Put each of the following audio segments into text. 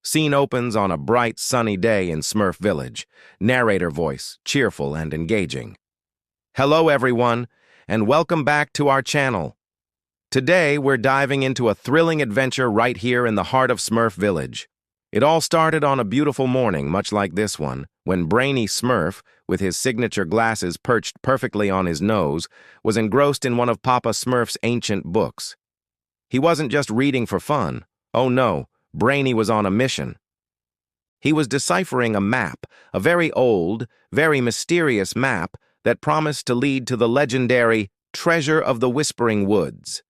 Scene opens on a bright, sunny day in Smurf Village. Narrator voice, cheerful and engaging. Hello, everyone, and welcome back to our channel. Today, we're diving into a thrilling adventure right here in the heart of Smurf Village. It all started on a beautiful morning, much like this one, when Brainy Smurf, with his signature glasses perched perfectly on his nose, was engrossed in one of Papa Smurf's ancient books. He wasn't just reading for fun. Oh no, Brainy was on a mission. He was deciphering a map, a very old, very mysterious map that promised to lead to the legendary Treasure of the Whispering Woods.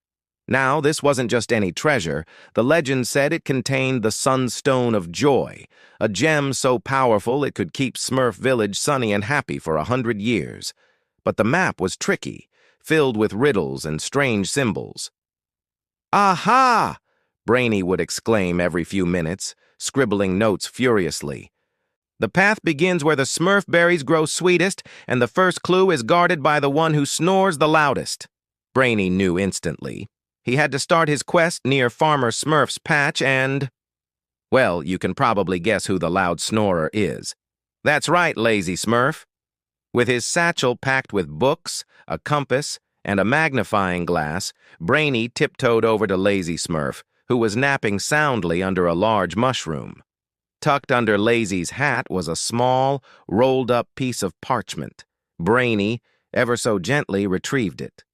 Now, this wasn't just any treasure. The legend said it contained the Sunstone of Joy, a gem so powerful it could keep Smurf Village sunny and happy for 100 years. But the map was tricky, filled with riddles and strange symbols. Aha! Brainy would exclaim every few minutes, scribbling notes furiously. The path begins where the Smurf berries grow sweetest, and the first clue is guarded by the one who snores the loudest. Brainy knew instantly. He had to start his quest near Farmer Smurf's patch and... Well, you can probably guess who the loud snorer is. That's right, lazy Smurf. With his satchel packed with books, a compass, and a magnifying glass, Brainy tiptoed over to Lazy Smurf, who was napping soundly under a large mushroom. Tucked under Lazy's hat was a small, rolled-up piece of parchment. Brainy, ever so gently, retrieved it.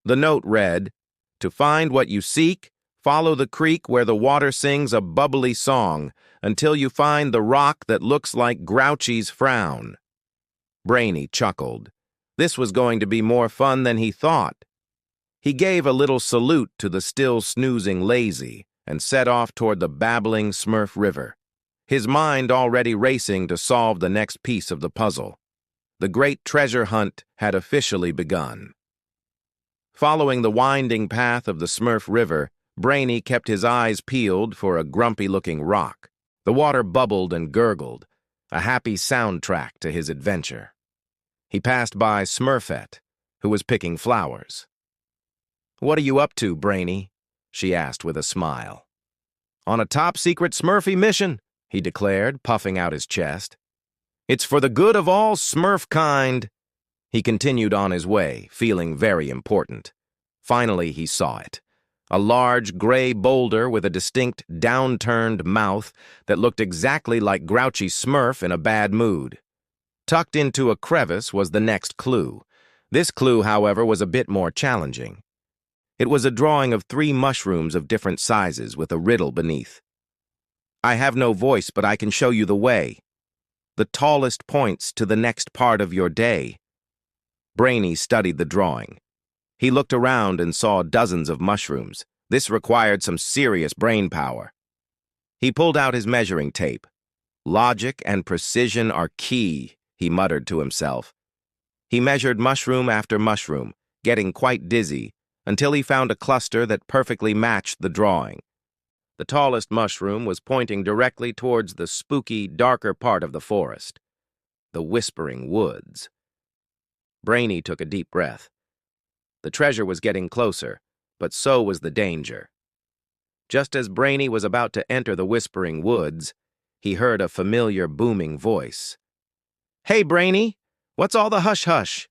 The note read, "To find what you seek, follow the creek where the water sings a bubbly song until you find the rock that looks like Grouchy's frown." Brainy chuckled. This was going to be more fun than he thought. He gave a little salute to the still snoozing Lazy and set off toward the babbling Smurf River, his mind already racing to solve the next piece of the puzzle. The great treasure hunt had officially begun. Following the winding path of the Smurf River, Brainy kept his eyes peeled for a grumpy-looking rock. The water bubbled and gurgled, a happy soundtrack to his adventure. He passed by Smurfette, who was picking flowers. "What are you up to, Brainy?" she asked with a smile. "On a top-secret Smurfy mission," he declared, puffing out his chest. "It's for the good of all Smurf kind." He continued on his way, feeling very important. Finally, he saw it. A large gray boulder with a distinct downturned mouth that looked exactly like Grouchy Smurf in a bad mood. Tucked into a crevice was the next clue. This clue, however, was a bit more challenging. It was a drawing of 3 mushrooms of different sizes with a riddle beneath. "I have no voice, but I can show you the way. The tallest points to the next part of your day." Brainy studied the drawing. He looked around and saw dozens of mushrooms. This required some serious brain power. He pulled out his measuring tape. "Logic and precision are key," he muttered to himself. He measured mushroom after mushroom, getting quite dizzy, until he found a cluster that perfectly matched the drawing. The tallest mushroom was pointing directly towards the spooky, darker part of the forest, the Whispering Woods. Brainy took a deep breath. The treasure was getting closer, but so was the danger. Just as Brainy was about to enter the Whispering Woods, he heard a familiar booming voice. "Hey, Brainy, what's all the hush-hush?"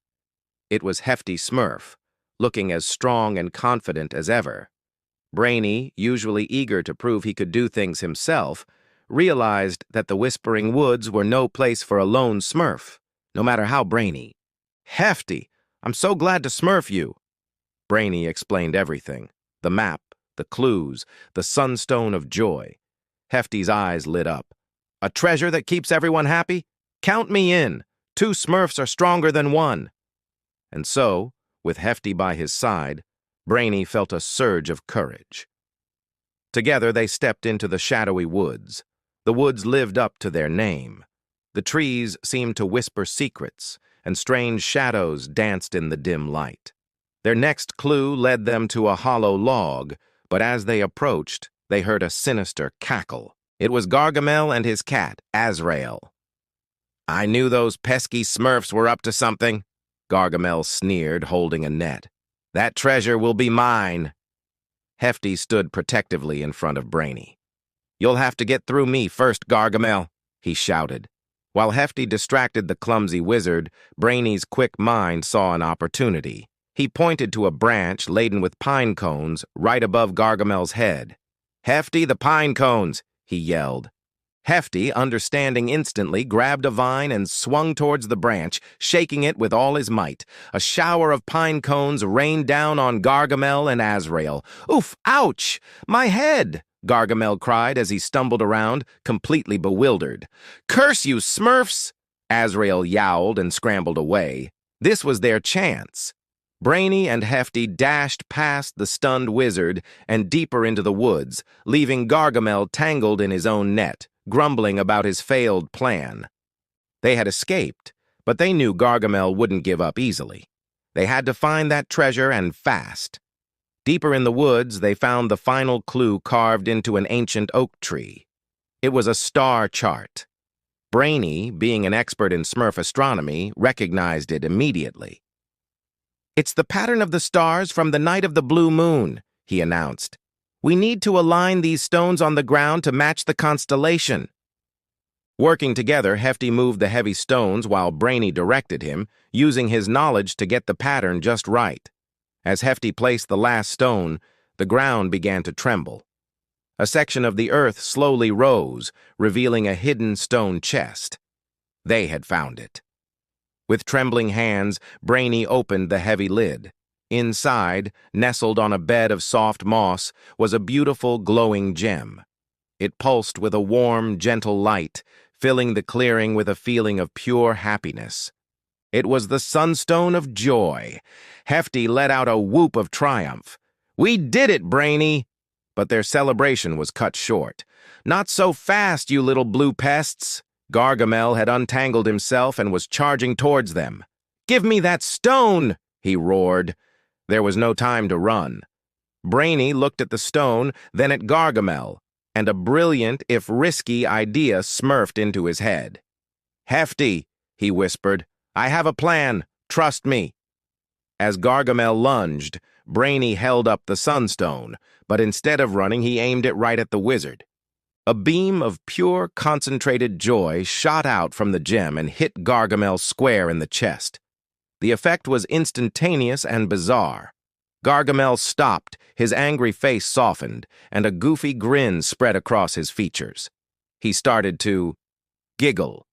It was Hefty Smurf, looking as strong and confident as ever. Brainy, usually eager to prove he could do things himself, realized that the Whispering Woods were no place for a lone Smurf, no matter how brainy. "Hefty, I'm so glad to Smurf you." Brainy explained everything. The map, the clues, the Sunstone of Joy. Hefty's eyes lit up. "A treasure that keeps everyone happy? Count me in. 2 Smurfs are stronger than 1. And so, with Hefty by his side, Brainy felt a surge of courage. Together they stepped into the shadowy woods. The woods lived up to their name. The trees seemed to whisper secrets, and strange shadows danced in the dim light. Their next clue led them to a hollow log, but as they approached, they heard a sinister cackle. It was Gargamel and his cat, Azrael. "I knew those pesky Smurfs were up to something," Gargamel sneered, holding a net. "That treasure will be mine." Hefty stood protectively in front of Brainy. "You'll have to get through me first, Gargamel," he shouted. While Hefty distracted the clumsy wizard, Brainy's quick mind saw an opportunity. He pointed to a branch laden with pine cones right above Gargamel's head. "Hefty, the pine cones!" he yelled. Hefty, understanding instantly, grabbed a vine and swung towards the branch, shaking it with all his might. A shower of pine cones rained down on Gargamel and Azrael. "Oof! Ouch! My head!" Gargamel cried as he stumbled around, completely bewildered. "Curse you, Smurfs!" Azrael yowled and scrambled away. This was their chance. Brainy and Hefty dashed past the stunned wizard and deeper into the woods, leaving Gargamel tangled in his own net, grumbling about his failed plan. They had escaped, but they knew Gargamel wouldn't give up easily. They had to find that treasure, and fast. Deeper in the woods, they found the final clue carved into an ancient oak tree. It was a star chart. Brainy, being an expert in Smurf astronomy, recognized it immediately. "It's the pattern of the stars from the night of the blue moon," he announced. "We need to align these stones on the ground to match the constellation." Working together, Hefty moved the heavy stones while Brainy directed him, using his knowledge to get the pattern just right. As Hefty placed the last stone, the ground began to tremble. A section of the earth slowly rose, revealing a hidden stone chest. They had found it. With trembling hands, Brainy opened the heavy lid. Inside, nestled on a bed of soft moss, was a beautiful, glowing gem. It pulsed with a warm, gentle light, filling the clearing with a feeling of pure happiness. It was the Sunstone of Joy. Hefty let out a whoop of triumph. "We did it, Brainy!" But their celebration was cut short. "Not so fast, you little blue pests!" Gargamel had untangled himself and was charging towards them. "Give me that stone!" he roared. There was no time to run. Brainy looked at the stone, then at Gargamel, and a brilliant, if risky, idea smurfed into his head. "Hefty," he whispered, "I have a plan. Trust me." As Gargamel lunged, Brainy held up the sunstone, but instead of running, he aimed it right at the wizard. A beam of pure, concentrated joy shot out from the gem and hit Gargamel square in the chest. The effect was instantaneous and bizarre. Gargamel stopped, his angry face softened, and a goofy grin spread across his features. He started to giggle.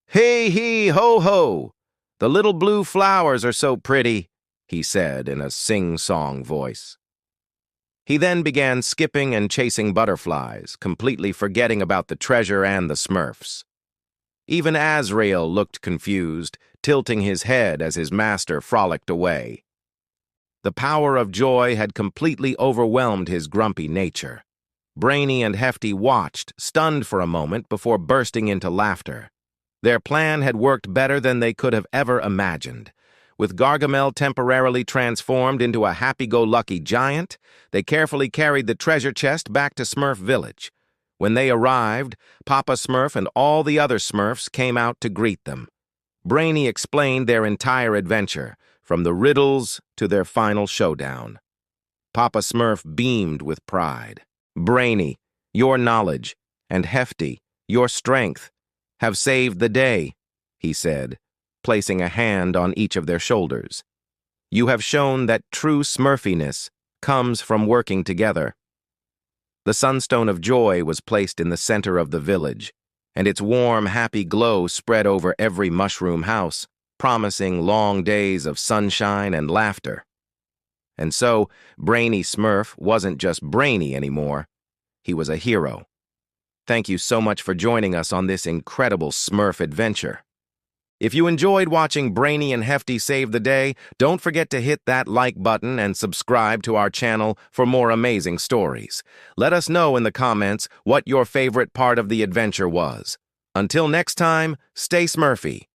"Hey, hee, ho, ho! The little blue flowers are so pretty," he said in a sing-song voice. He then began skipping and chasing butterflies, completely forgetting about the treasure and the Smurfs. Even Azrael looked confused, tilting his head as his master frolicked away. The power of joy had completely overwhelmed his grumpy nature. Brainy and Hefty watched, stunned for a moment before bursting into laughter. Their plan had worked better than they could have ever imagined. With Gargamel temporarily transformed into a happy-go-lucky giant, they carefully carried the treasure chest back to Smurf Village. When they arrived, Papa Smurf and all the other Smurfs came out to greet them. Brainy explained their entire adventure, from the riddles to their final showdown. Papa Smurf beamed with pride. "Brainy, your knowledge, and Hefty, your strength, have saved the day," he said, placing a hand on each of their shoulders. "You have shown that true Smurfiness comes from working together." The Sunstone of Joy was placed in the center of the village, and its warm, happy glow spread over every mushroom house, promising long days of sunshine and laughter. And so, Brainy Smurf wasn't just brainy anymore. He was a hero. Thank you so much for joining us on this incredible Smurf adventure. If you enjoyed watching Brainy and Hefty save the day, don't forget to hit that like button and subscribe to our channel for more amazing stories. Let us know in the comments what your favorite part of the adventure was. Until next time, stay Smurfy.